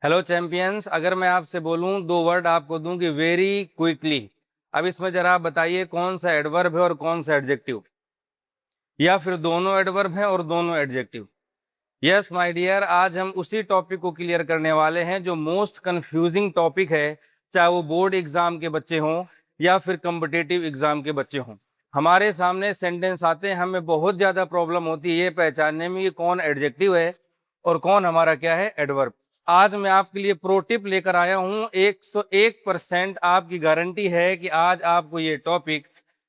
Hello champions, अगर मैं आपसे बोलूं दो वर्ड आपको दूं कि वेरी क्विकली, अब इसमें जरा आप बताइए कौन सा एडवर्ब है और कौन सा एडजेक्टिव, या फिर दोनों एडवर्ब हैं और दोनों एडजेक्टिव। यस माय डियर, आज हम उसी टॉपिक को क्लियर करने वाले हैं जो मोस्ट कंफ्यूजिंग टॉपिक है, चाहे वो बोर्ड एग्जाम के बच्चे हों या फिर कॉम्पिटेटिव एग्जाम के बच्चे हों। हमारे सामने सेंटेंस आते हैं, हमें बहुत ज्यादा प्रॉब्लम होती है ये पहचानने में कि कौन एडजेक्टिव है और कौन हमारा क्या है एडवर्ब। आज मैं आपके लिए प्रो टिप लेकर आया हूं, 101% आपकी गारंटी है कि आज आपको ये टॉपिक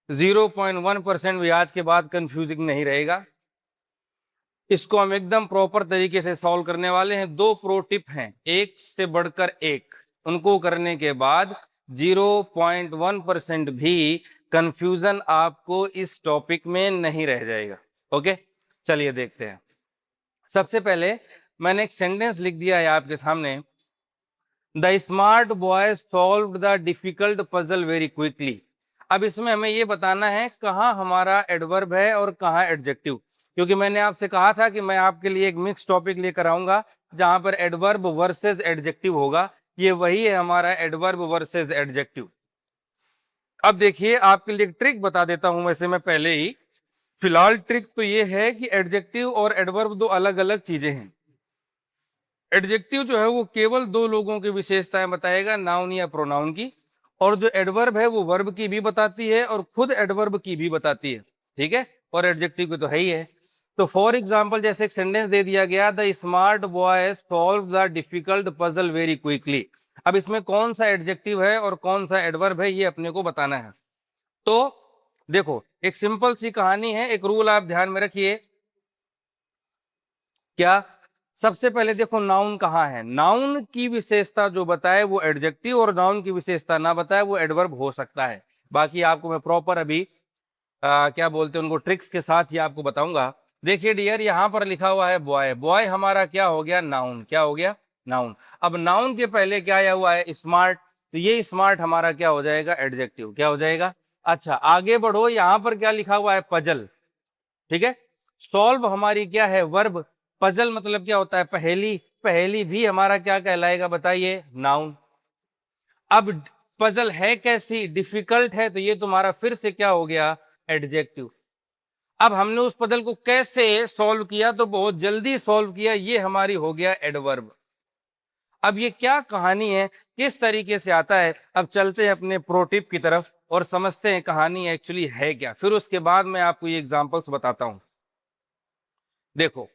0.1% भी आज के बाद कंफ्यूजिंग नहीं रहेगा। इसको हम एकदम प्रॉपर तरीके से सॉल्व करने वाले हैं। दो प्रो टिप हैं, एक से बढ़कर एक, उनको करने के बाद 0.1% भी कंफ्यूजन आपको इस टॉपिक में नहीं रह जाएगा। ओके, चलिए देखते हैं। सबसे पहले मैंने एक सेंटेंस लिख दिया है आपके सामने, the smart boy solve the difficult puzzle very quickly. अब इसमें हमें ये बताना है कहाँ हमारा एडवर्ब है और कहाँ एडजेक्टिव, क्योंकि मैंने आपसे कहा था कि मैं आपके लिए एक मिक्स टॉपिक लेकर आऊंगा जहां पर एडवर्ब वर्सेस एडजेक्टिव होगा। ये वही है हमारा एडवर्ब वर्सेस एडजेक्टिव। अब देखिए, आपके लिए एक ट्रिक बता देता हूं वैसे मैं पहले ही। फिलहाल ट्रिक तो ये है कि एडजेक्टिव और एडवर्ब दो अलग अलग चीजें हैं। एडजेक्टिव जो है वो केवल दो लोगों की विशेषताएं बताएगा, नाउन या प्रोनाउन की, और जो एडवर्ब है वो वर्ब की भी बताती है और खुद एडवर्ब की भी बताती है। ठीक है, और एडजेक्टिव की तो है ही है। तो फॉर एग्जाम्पल जैसे एक सेंटेंस दे दिया गया, the smart boy solve the difficult puzzle very quickly. अब इसमें कौन सा एडजेक्टिव है और कौन सा एडवर्ब है ये अपने को बताना है। तो देखो, एक सिंपल सी कहानी है, एक रूल आप ध्यान में रखिए। क्या? सबसे पहले देखो नाउन कहाँ है। नाउन की विशेषता जो बताए वो एडजेक्टिव, और नाउन की विशेषता ना बताए वो एडवर्ब हो सकता है। बाकी आपको मैं प्रॉपर अभी क्या बोलते हैं उनको ट्रिक्स के साथ ही आपको बताऊंगा। देखिए डियर, यहाँ पर लिखा हुआ है बॉय। बॉय हमारा क्या हो गया? नाउन। क्या हो गया? नाउन। अब नाउन के पहले क्या आया हुआ है? स्मार्ट। तो ये स्मार्ट हमारा क्या हो जाएगा? एडजेक्टिव। क्या हो जाएगा? अच्छा, आगे बढ़ो, यहाँ पर क्या लिखा हुआ है? पजल। ठीक है। सॉल्व हमारी क्या है? वर्ब। पजल मतलब क्या होता है? पहेली। पहेली भी हमारा क्या कहलाएगा बताइए? नाउन। अब पजल है कैसी? डिफिकल्ट है, तो ये तुम्हारा फिर से क्या हो गया? एडजेक्टिव। अब हमने उस पजल को कैसे सॉल्व किया? तो बहुत जल्दी सॉल्व किया, ये हमारी हो गया एडवर्ब। अब ये क्या कहानी है, किस तरीके से आता है? अब चलते हैं अपने प्रो टिप की तरफ और समझते हैं कहानी एक्चुअली है क्या, फिर उसके बाद मैं आपको ये एग्जांपल्स बताता हूं। देखो,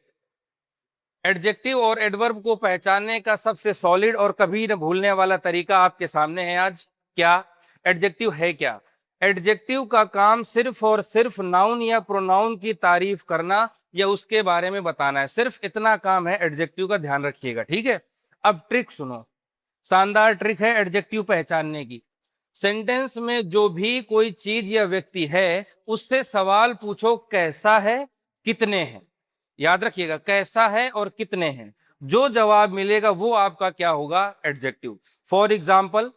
एडजेक्टिव और एडवर्ब को पहचानने का सबसे सॉलिड और कभी न भूलने वाला तरीका आपके सामने है आज। क्या? एडजेक्टिव है क्या? एडजेक्टिव का काम सिर्फ और सिर्फ नाउन या प्रोनाउन की तारीफ करना या उसके बारे में बताना है, सिर्फ इतना काम है एडजेक्टिव का, ध्यान रखिएगा। ठीक है। अब ट्रिक सुनो, शानदार ट्रिक है एडजेक्टिव पहचानने की। सेंटेंस में जो भी कोई चीज या व्यक्ति है उससे सवाल पूछो, कैसा है, कितने हैं। याद रखिएगा, कैसा है और कितने हैं। जो जवाब मिलेगा वो आपका क्या होगा? एडजेक्टिव। फॉर एग्जाम्पल,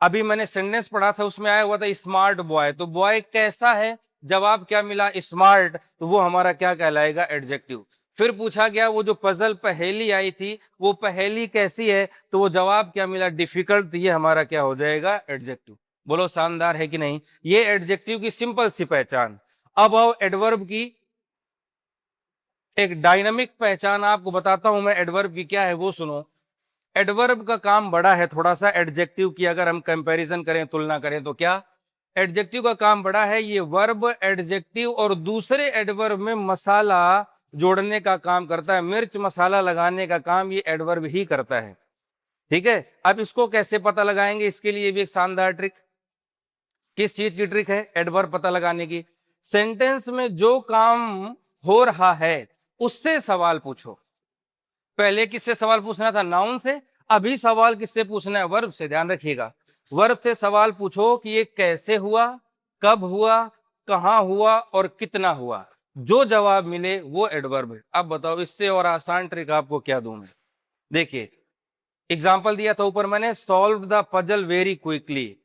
अभी मैंने सेंटेंस पढ़ा था, उसमें आया हुआ था स्मार्ट बॉय, तो बॉय कैसा है? जवाब क्या मिला? स्मार्ट, तो वो हमारा क्या कहलाएगा? एडजेक्टिव। फिर पूछा गया वो जो पजल पहेली आई थी वो पहेली कैसी है, तो वो जवाब क्या मिला? डिफिकल्ट, तो ये हमारा क्या हो जाएगा? एडजेक्टिव। बोलो शानदार है कि नहीं? ये एडजेक्टिव की सिंपल सी पहचान। अब आओ एडवर्ब की एक डायनामिक पहचान आपको बताता हूं मैं एडवर्ब की क्या है वो सुनो। एडवर्ब का काम बड़ा है थोड़ा सा एडजेक्टिव की, अगर हम कंपैरिजन करें, तुलना करें तो क्या? एडजेक्टिव का काम बड़ा है, ये वर्ब, एडजेक्टिव और दूसरे एडवर्ब में मसाला जोड़ने का काम करता है, मिर्च मसाला लगाने का काम ये एडवर्ब ही करता है। ठीक है। अब इसको कैसे पता लगाएंगे? इसके लिए भी एक शानदार ट्रिक। किस चीज की ट्रिक है एडवर्ब पता लगाने की? सेंटेंस में जो काम हो रहा है उससे सवाल पूछो। पहले किससे सवाल पूछना था? नाउन से। अभी सवाल किससे पूछना है? वर्ब से। ध्यान रखिएगा, वर्ब से सवाल पूछो कि ये कैसे हुआ, कब हुआ, कहां हुआ और कितना हुआ। जो जवाब मिले वो एडवर्ब है। अब बताओ, इससे और आसान ट्रिक आपको क्या दूं मैं? देखिए, एग्जाम्पल दिया था ऊपर मैंने, solve the puzzle very quickly.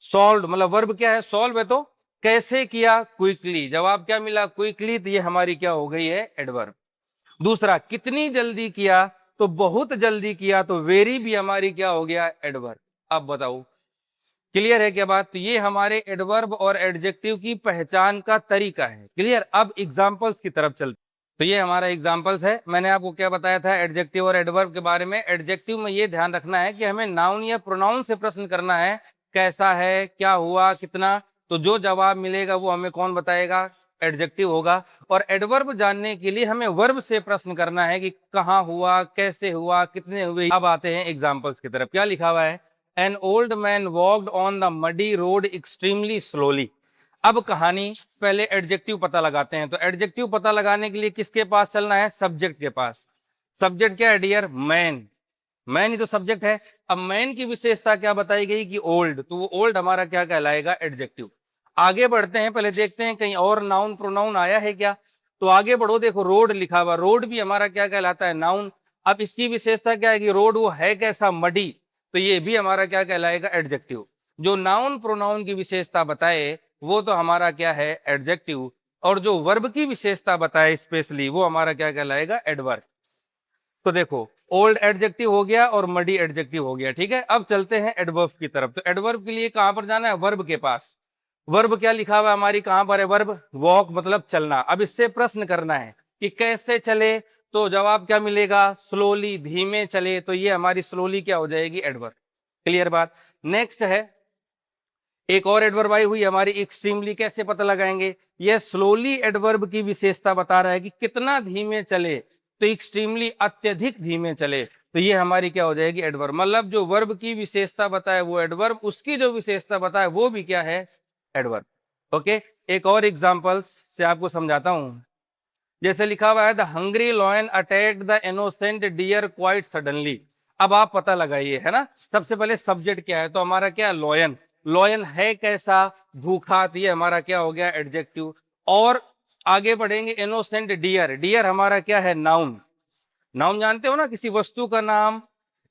Solve मतलब वर्ब क्या है? सॉल्व है, तो कैसे किया? क्विकली। जवाब क्या मिला? क्विकली, तो ये हमारी क्या हो गई है? एडवर्ब। दूसरा, कितनी जल्दी किया? तो बहुत जल्दी किया तो वेरी भी हमारी क्या हो गया, एडवर्ब। अब बताओ क्लियर है क्या बात? तो ये हमारे एडवर्ब और एडजेक्टिव की पहचान का तरीका है। क्लियर? अब एग्जांपल्स की तरफ चलते। तो ये हमारा एग्जांपल्स है। मैंने आपको क्या बताया था एडजेक्टिव और एडवर्ब के बारे में? एडजेक्टिव में ये ध्यान रखना है कि हमें नाउन या प्रोनाउन से प्रश्न करना है, कैसा है, क्या हुआ, कितना। तो जो जवाब मिलेगा वो हमें कौन बताएगा? एडजेक्टिव होगा। और एडवर्ब जानने के लिए हमें वर्ब से प्रश्न करना है कि कहाँ हुआ, कैसे हुआ, कितने हुए। अब आते हैं एग्जाम्पल्स की तरफ। क्या लिखा हुआ है? An old man walked on the muddy road extremely slowly. अब कहानी, पहले एडजेक्टिव पता लगाते हैं। तो एडजेक्टिव पता लगाने के लिए किसके पास चलना है? सब्जेक्ट के पास। सब्जेक्ट क्या है डियर? मैन। मैन ही तो सब्जेक्ट है। अब मैन की विशेषता क्या बताई गई कि ओल्ड, तो वो ओल्ड हमारा क्या कहलाएगा? एडजेक्टिव। आगे बढ़ते हैं, पहले देखते हैं कहीं और नाउन प्रोनाउन आया है क्या। तो आगे बढ़ो, देखो रोड लिखा हुआ, रोड भी हमारा क्या कहलाता है? नाउन। अब इसकी विशेषता क्या है कि रोड वो है कैसा? मडी। तो ये भी हमारा क्या कहलाएगा? एडजेक्टिव। जो नाउन प्रोनाउन की विशेषता बताए वो तो हमारा क्या है? एडजेक्टिव। और जो वर्ब की विशेषता बताए स्पेशली वो हमारा क्या कहलाएगा? एडवर्ब। तो देखो ओल्ड एडजेक्टिव हो गया और मडी एडजेक्टिव हो गया। ठीक है, अब चलते हैं एडवर्ब की तरफ। तो एडवर्ब के लिए कहां पर जाना है? वर्ब के पास। वर्ब क्या लिखा हुआ है हमारी? कहां पर है वर्ब? वॉक मतलब चलना। अब इससे प्रश्न करना है कि कैसे चले, तो जवाब क्या मिलेगा? स्लोली, धीमे चले। तो ये हमारी स्लोली क्या हो जाएगी? एडवर्ब। क्लियर बात? नेक्स्ट है एक और एडवर्ब आई हुई हमारी एक्सट्रीमली। कैसे पता लगाएंगे? ये स्लोली एडवर्ब की विशेषता बता रहा है कि कितना धीमे चले। तो एक्सट्रीमली अत्यधिक धीमे चले। तो ये हमारी क्या हो जाएगी? एडवर्ब। मतलब जो वर्ब की विशेषता बताए वो एडवर्ब, उसकी जो विशेषता बताए वो भी क्या है? एडवर्ब। ओके, एक और एग्जांपल्स से आपको समझाता हूं। जैसे लिखा हुआ है the hungry lion attacked the innocent deer quite suddenly. अब आप पता लगाइए, है ना। सबसे पहले सब्जेक्ट क्या है? तो हमारा क्या? लॉयन। लॉयन है कैसा? भूखा। तो ये हमारा क्या हो गया? एडजेक्टिव। और आगे बढ़ेंगे, इनोसेंट डियर। डियर हमारा क्या है? नाउन। नाउन जानते हो ना, किसी वस्तु का नाम,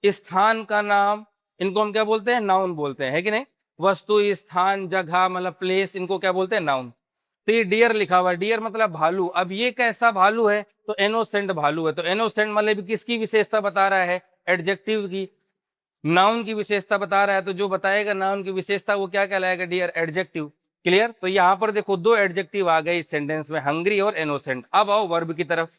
स्थान का नाम, इनको हम क्या बोलते हैं? नाउन बोलते हैं, है कि नहीं। वस्तु, स्थान, जगह मतलब प्लेस, इनको क्या बोलते हैं? नाउन। तो ये डियर लिखा हुआ है, डियर मतलब भालू। अब ये कैसा भालू है? तो इनोसेंट भालू है। तो इनोसेंट मतलब किसकी विशेषता बता रहा है? एडजेक्टिव की। नाउन की विशेषता बता रहा है, तो जो बताएगा नाउन की विशेषता वो क्या कहलाएगा डियर? एडजेक्टिव। क्लियर? तो यहाँ पर देखो दो एडजेक्टिव आ गए इस सेंटेंस में, हंग्री और इनोसेंट। अब आओ वर्ब की तरफ।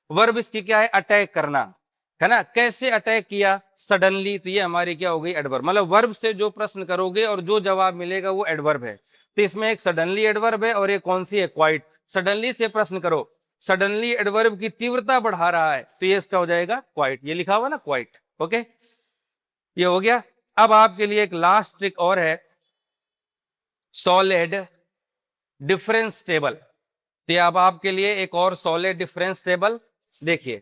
वर्ब इसकी क्या है? अटैक करना, है ना। कैसे अटैक किया? सडनली। तो ये हमारी क्या हो गई? एडवर्ब। मतलब वर्ब से जो प्रश्न करोगे और जो जवाब मिलेगा वो एडवर्ब है। तो इसमें एक सडनली एडवर्ब है और एक कौन सी है? क्वाइट। सडनली से प्रश्न करो, सडनली एडवर्ब की तीव्रता बढ़ा रहा है, तो ये इसका हो जाएगा क्वाइट। ये लिखा हुआ ना, क्वाइट। ओके, ये हो गया। अब आपके लिए एक लास्ट ट्रिक और है, सॉलिड डिफरेंस टेबल। तो अब आपके लिए एक और सॉलिड डिफरेंस टेबल। देखिए,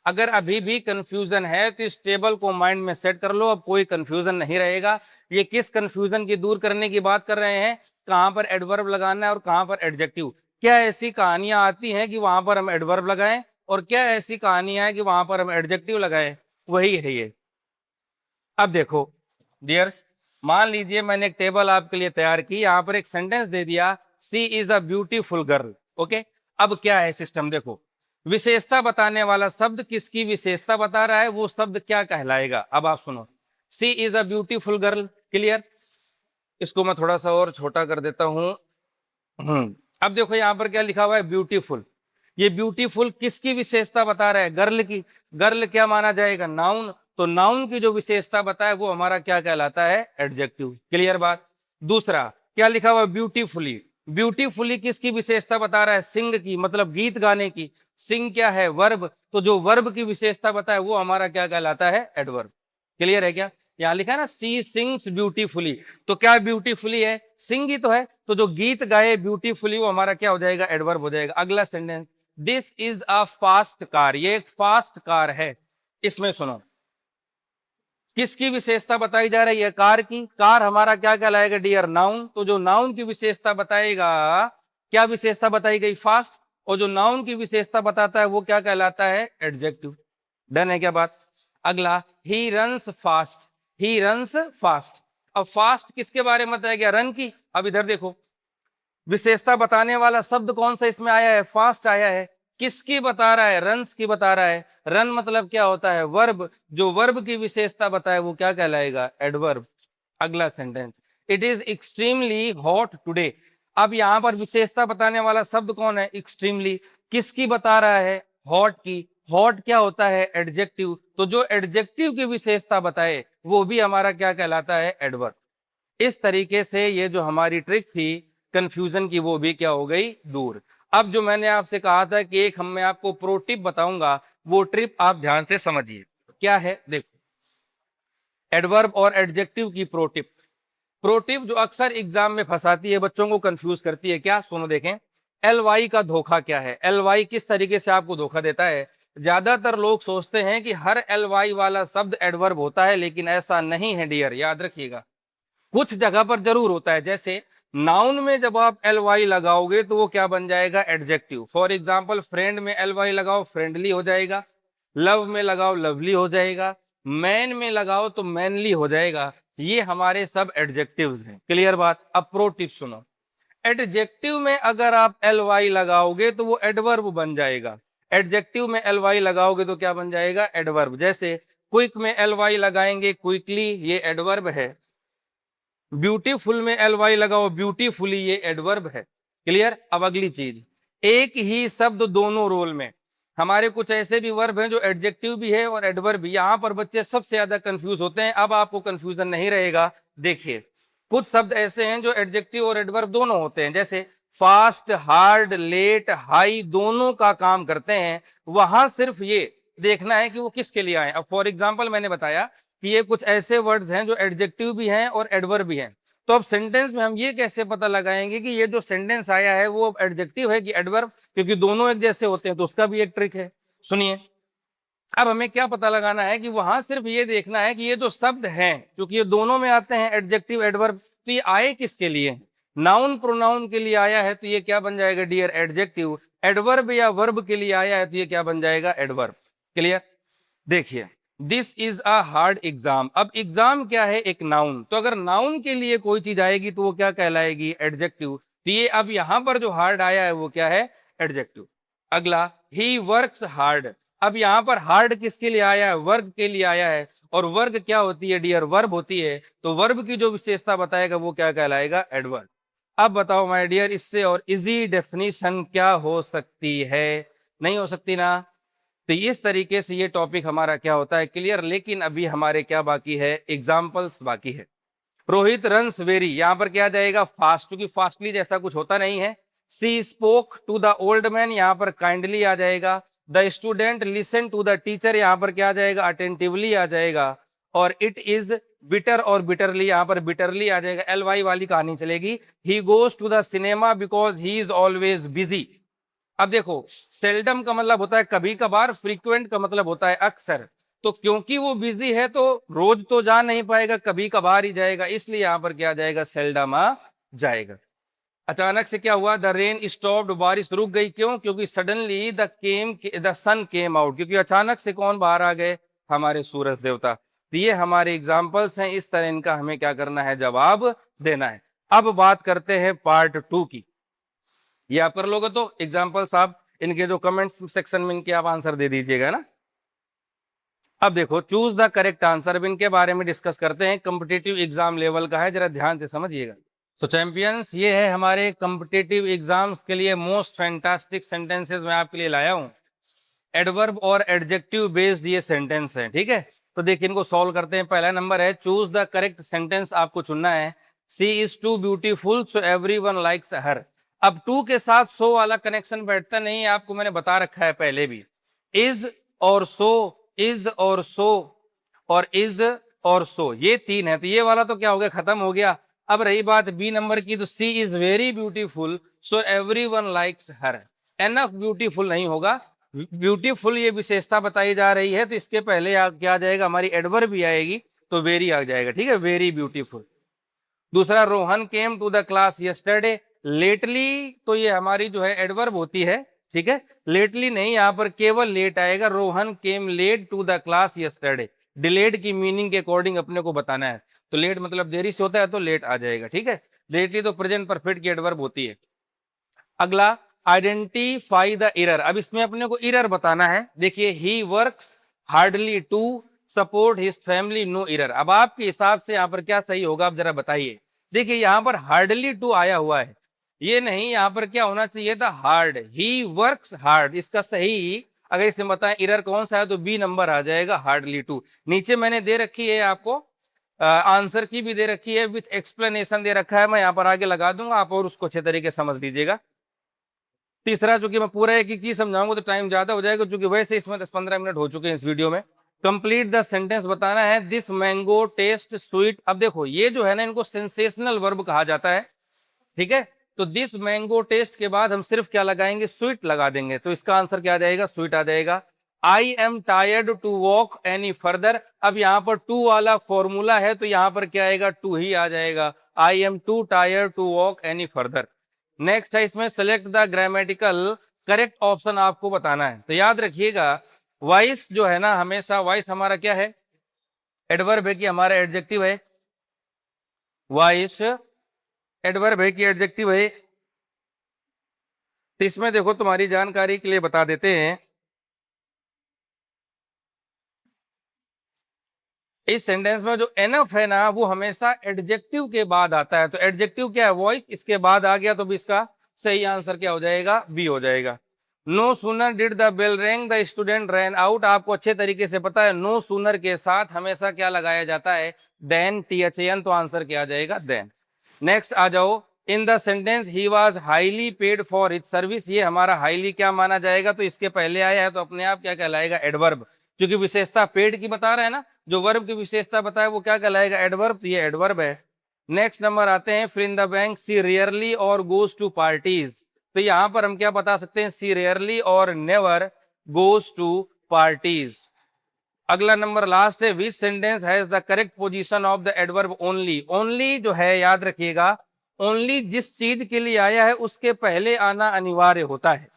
अगर अभी भी कंफ्यूजन है तो इस टेबल को माइंड में सेट कर लो, अब कोई कंफ्यूजन नहीं रहेगा। ये किस कंफ्यूजन की दूर करने की बात कर रहे हैं? कहां पर एडवर्ब लगाना है और कहां पर एडजेक्टिव। क्या ऐसी कहानियां आती हैं कि वहां पर हम एडवर्ब लगाएं, और क्या ऐसी कहानियां हैं कि वहां पर हम एडजेक्टिव लगाएं? वही है ये। अब देखो डियर्स, मान लीजिए मैंने एक टेबल आपके लिए तैयार की, यहाँ पर एक सेंटेंस दे दिया, she is a beautiful girl. Okay, अब क्या है सिस्टम? देखो, विशेषता बताने वाला शब्द किसकी विशेषता बता रहा है, वो शब्द क्या कहलाएगा? अब आप सुनो, she is a beautiful girl. Clear? इसको मैं थोड़ा सा और छोटा कर देता हूं। अब देखो यहाँ पर क्या लिखा हुआ है? ब्यूटीफुल। ये ब्यूटीफुल किसकी विशेषता बता रहा है? गर्ल की। गर्ल क्या माना जाएगा? नाउन। तो नाउन की जो विशेषता बताए वो हमारा क्या कहलाता है? एडजेक्टिव। क्लियर बात? दूसरा क्या लिखा हुआ है? ब्यूटीफुली। ब्यूटीफुली किसकी विशेषता बता रहा है? सिंग की, मतलब गीत गाने की। सिंग क्या है? वर्ब। तो जो वर्ब की विशेषता बताए वो हमारा क्या कहलाता है? एडवर्ब। क्लियर है क्या? यहाँ लिखा है ना, सी सिंग्स ब्यूटीफुली। तो क्या ब्यूटीफुली है? सिंग ही तो है। तो जो गीत गाए ब्यूटीफुली वो हमारा क्या हो जाएगा? एडवर्ब हो जाएगा। अगला sentence, this is a fast car. ये एक फास्ट कार है। इसमें सुनो, किसकी विशेषता बताई जा रही है? कार की। कार हमारा क्या कहलाएगा डियर? नाउन। तो जो नाउन की विशेषता बताएगा, क्या विशेषता बताई गई? फास्ट। और जो नाउन की विशेषता बताता है वो क्या कहलाता है? एडजेक्टिव। डन है क्या बात? अगला, he runs fast. He runs fast. अब फास्ट किसके बारे में बताया गया? रन की। अब इधर देखो, विशेषता बताने वाला शब्द कौन सा इसमें आया है? फास्ट आया है। किसकी बता रहा है? रन्स की बता रहा है। रन मतलब क्या होता है? वर्ब। जो वर्ब की विशेषता बताए वो क्या कहलाएगा? एडवर्ब। अगला sentence, it is extremely hot today. अब यहाँ पर विशेषता बताने वाला शब्द कौन है? एक्सट्रीमली। किसकी बता रहा है? हॉट की। हॉट क्या होता है? एडजेक्टिव। तो जो एडजेक्टिव की विशेषता बताए वो भी हमारा क्या कहलाता है? एडवर्ब। इस तरीके से ये जो हमारी ट्रिक थी कंफ्यूजन की वो भी क्या हो गई? दूर। अब जो मैंने आपसे कहा था कि एक मैं आपको प्रो टिप बताऊंगा, वो ट्रिप आप ध्यान से समझिए। क्या है? देखो, एडवर्ब और एडजेक्टिव की प्रो टिप। प्रो टिप जो अक्सर एग्जाम में फंसाती है, बच्चों को कंफ्यूज करती है। क्या? सुनो देखें। एल वाई का धोखा क्या है? एल वाई किस तरीके से आपको धोखा देता है? ज्यादातर लोग सोचते हैं कि हर एल वाई वाला शब्द एडवर्ब होता है, लेकिन ऐसा नहीं है डियर, याद रखिएगा। कुछ जगह पर जरूर होता है। जैसे नाउन में जब आप एल वाई लगाओगे तो वो क्या बन जाएगा? एडजेक्टिव। फॉर एग्जाम्पल, फ्रेंड में एल वाई लगाओ, फ्रेंडली हो जाएगा। लव में लगाओ, लवली हो जाएगा। मैन में लगाओ तो मैनली हो जाएगा। ये हमारे सब एडजेक्टिव्स हैं। क्लियर बात? अब प्रो टिप सुनो। एडजेक्टिव में अगर आप एल वाई लगाओगे तो वो एडवर्ब बन जाएगा। एडजेक्टिव में एल वाई लगाओगे तो क्या बन जाएगा? एडवर्ब। जैसे क्विक में एल वाई लगाएंगे, क्विकली, ये एडवर्ब है। ब्यूटीफुल में एल वाई लगाओ, ब्यूटीफुली, ये एडवर्ब है। क्लियर? अब अगली चीज, एक ही शब्द दोनों रोल में। हमारे कुछ ऐसे भी वर्ब हैं जो एडजेक्टिव भी है और एडवर्ब भी। यहां पर बच्चे सबसे ज्यादा कंफ्यूज होते हैं। अब आपको कंफ्यूजन नहीं रहेगा। देखिए, कुछ शब्द ऐसे हैं जो एडजेक्टिव और एडवर्ब दोनों होते हैं। जैसे फास्ट, हार्ड, लेट, हाई दोनों का काम करते हैं। वहां सिर्फ ये देखना है कि वो किसके लिए आए। अब फॉर एग्जाम्पल मैंने बताया कि ये कुछ ऐसे वर्ड्स हैं जो एडजेक्टिव भी हैं और एडवर्ब भी हैं। तो अब सेंटेंस में हम ये कैसे पता लगाएंगे कि ये जो सेंटेंस आया है वो एडजेक्टिव है कि एडवर्ब? क्योंकि दोनों एक जैसे होते हैं, तो उसका भी एक ट्रिक है। सुनिए, अब हमें क्या पता लगाना है कि वहां सिर्फ ये देखना है कि ये जो शब्द हैं, क्योंकि ये दोनों में आते हैं, एडजेक्टिव एडवर्ब, तो ये आए किसके लिए? नाउन प्रोनाउन के लिए आया है तो ये क्या बन जाएगा डियर? एडजेक्टिव। एडवर्ब या वर्ब के लिए आया है तो ये क्या बन जाएगा? एडवर्ब। क्लियर? देखिए, this is a hard exam. अब एग्जाम क्या है? एक नाउन। तो अगर नाउन के लिए कोई चीज आएगी तो वो क्या कहलाएगी? एडजेक्टिव। तो ये अब यहां पर जो हार्ड आया है वो क्या है? एडजेक्टिव। अगला, ही वर्क्स हार्ड। अब यहां पर हार्ड किसके लिए आया है? वर्क के लिए आया है। और वर्क क्या होती है डियर? वर्ब होती है। तो वर्ब की जो विशेषता बताएगा वो क्या कहलाएगा? एडवर्ब। अब बताओ माय डियर, इससे और इजी डेफिनेशन क्या हो सकती है? नहीं हो सकती ना? तो इस तरीके से ये टॉपिक हमारा क्या होता है? क्लियर? लेकिन अभी हमारे क्या बाकी है? एग्जाम्पल्स बाकी है। रोहित रन्स वेरी, यहां पर क्या जाएगा? फास्ट, क्योंकि फास्टली जैसा कुछ होता नहीं है। She spoke to the old man, यहां पर काइंडली आ जाएगा। The student listen to the teacher, यहां पर क्या आ जाएगा? अटेंटिवली आ जाएगा। और इट इज बिटर और बिटरली, यहां पर बिटरली आ जाएगा। एल वाई वाली कहानी चलेगी। He goes to the cinema because he is always busy. अब देखो, सेल्डम का मतलब होता है कभी कभार, फ्रीक्वेंट का मतलब होता है अक्सर। तो क्योंकि वो बिजी है तो रोज तो जा नहीं पाएगा, कभी कभार ही जाएगा, इसलिए यहां पर क्या जाएगा? सेल्डम आ जाएगा। अचानक से क्या हुआ? द रेन स्टॉप्ड, बारिश रुक गई। क्यों? क्योंकि suddenly the sun came out, क्योंकि अचानक से कौन बाहर आ गए? हमारे सूरज देवता। तो ये हमारे एग्जाम्पल्स हैं। इस तरह इनका हमें क्या करना है? जवाब देना है। अब बात करते हैं पार्ट 2 की। ये आप कर लोगे तो एग्जाम्पल्स आप इनके जो कमेंट्स सेक्शन में इनके आप आंसर दे दीजिएगा ना। अब देखो, चूज द करेक्ट आंसर। अब इनके बारे में डिस्कस करते हैं। कॉम्पिटिटिव एग्जाम लेवल का है, जरा ध्यान से समझिएगा। तो चैंपियंस, ये है हमारे कॉम्पिटिटिव एग्जाम्स के लिए मोस्ट फैंटास्टिक सेंटेंसेस मैं आपके लिए लाया हूं। एडवर्ब और एडजेक्टिव बेस्ड ये सेंटेंस है, ठीक है। तो देखिए, इनको सॉल्व करते हैं। पहला नंबर है, चूज द करेक्ट सेंटेंस, आपको चुनना है। She is too beautiful so everyone likes her. अब टू के साथ सो वाला कनेक्शन बैठता नहीं है, आपको मैंने बता रखा है पहले भी। इज और सो, इज और सो, और इज और सो, ये तीन है। तो ये वाला तो क्या हो गया? खत्म हो गया। अब रही बात बी नंबर की, तो she is very beautiful so everyone likes her. Enough beautiful नहीं होगा। ब्यूटीफुल ये विशेषता बताई जा रही है, तो इसके पहले क्या आ जाएगा? हमारी एडवर्ब भी आएगी, तो वेरी आ जाएगा, ठीक है। Very beautiful. दूसरा, Rohan came to the class yesterday. Lately तो ये हमारी जो है एडवर्ब होती है, ठीक है। लेटली नहीं, यहाँ पर केवल लेट आएगा। Rohan came late to the class yesterday. Delayed की मीनिंग के अकॉर्डिंग अपने को बताना है। तो लेट मतलब देरी से होता है, तो लेट आ जाएगा, ठीक है। लेटली तो प्रेजेंट परफेक्ट की एडवर्ब होती है। अगला, आइडेंटिफाई द एरर। अब इसमें अपने को एरर बताना है। देखिए, he works hardly to support his family, no error. अब आपके हिसाब से यहाँ पर क्या सही होगा, आप जरा बताइए। देखिए, यहाँ पर हार्डली टू आया हुआ है, ये नहीं, यहाँ पर क्या होना चाहिए था, हार्ड। ही वर्क्स हार्ड, इसका सही अगर इसे बताएं एरर कौन सा है तो बी नंबर आ जाएगा, हार्डली टू। नीचे मैंने दे रखी है आपको आंसर की भी दे रखी है, विथ एक्सप्लेनेशन दे रखा है, मैं यहाँ पर आगे लगा दूंगा, आप और उसको अच्छे तरीके से समझ लीजिएगा। तीसरा, चूंकि मैं पूरा एक चीज समझाऊंगा तो टाइम ज्यादा हो जाएगा, क्योंकि वैसे इसमें 10-15 मिनट हो चुके हैं इस वीडियो में। कंप्लीट द सेंटेंस बताना है, दिस मैंगो टेस्ट स्वीट। अब देखो, ये जो है ना, इनको सेंसेशनल वर्ब कहा जाता है, ठीक है। तो दिस मैंगो टेस्ट के बाद हम सिर्फ क्या लगाएंगे, स्वीट लगा देंगे, तो इसका आंसर क्या आ जाएगा, स्वीट आ जाएगा। I am tired to walk any further. अब यहाँ पर टू वाला फॉर्मूला है, तो यहाँ पर क्या आएगा, टू ही आ जाएगा। I am too tired to walk any further. Next है इसमें, select the grammatical correct option आपको बताना है। तो याद रखिएगा, वॉइस जो है ना, हमेशा वॉइस हमारा क्या है, एडवर्ब है कि हमारा एडजेक्टिव है, वॉइस एडवर्ब है कि एडजेक्टिव है। तो इसमें देखो, तुम्हारी जानकारी के लिए बता देते हैं, इस सेंटेंस में जो एनफ है ना, वो हमेशा एडजेक्टिव के बाद आता है। तो एडजेक्टिव क्या है, वॉइस, इसके बाद आ गया, तो भी इसका सही आंसर क्या हो जाएगा, बी हो जाएगा। No sooner did the bell ring the student ran out. आपको अच्छे तरीके से पता है, नो सूनर के साथ हमेशा क्या लगाया जाता है, देन, THAN, तो आंसर क्या आ जाएगा, देन। नेक्स्ट आ जाओ, in the sentence he was highly paid for his service. ये हमारा हाईली क्या माना जाएगा, तो इसके पहले आया है, तो अपने आप क्या कहलाएगा, एडवर्ब, क्योंकि विशेषता पेड की बता रहा है ना, जो वर्ब की विशेषता बताए वो क्या कहलाएगा, एडवर्ब, तो ये एडवर्ब है। नेक्स्ट नंबर आते हैं, फिर in the bank she rarely or goes to parties. तो यहाँ पर हम क्या बता सकते हैं, she rarely or never goes to parties. अगला नंबर लास्ट है, which sentence has the correct position of the adverb only. Only जो है, याद रखिएगा, ओनली जिस चीज के लिए आया है उसके पहले आना अनिवार्य होता है।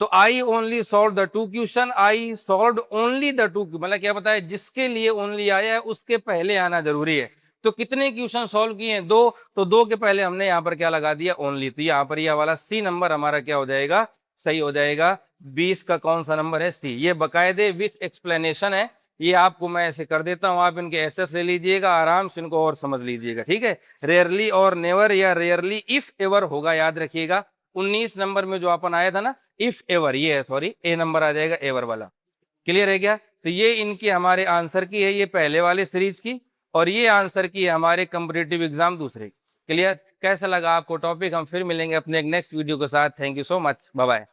तो I only solve the two question, I solve only the two, मतलब क्या बताया, जिसके लिए ओनली आया है उसके पहले आना जरूरी है। तो कितने क्वेश्चन सॉल्व किए हैं, दो, तो दो के पहले हमने यहाँ पर क्या लगा दिया, ओनली। तो यहाँ पर यह वाला सी नंबर हमारा क्या हो जाएगा, सही हो जाएगा। 20 का कौन सा नंबर है, सी। ये बकायदे विथ एक्सप्लेनेशन है, ये आपको मैं ऐसे कर देता हूँ, आप इनके एसएस ले लीजिएगा, आराम से इनको और समझ लीजिएगा, ठीक है। रेयरली और नेवर या रेयरली इफ एवर होगा, याद रखिएगा। 19 नंबर में जो अपन आया था ना, इफ एवर, ये है, सॉरी, ए नंबर आ जाएगा, एवर वाला। क्लियर है क्या। तो ये इनकी हमारे आंसर की है, ये पहले वाले सीरीज की, और ये आंसर की है हमारे कॉम्पिटिटिव एग्जाम दूसरे। क्लियर, कैसा लगा आपको टॉपिक, हम फिर मिलेंगे अपने एक नेक्स्ट वीडियो के साथ। Thank you so much, bye bye.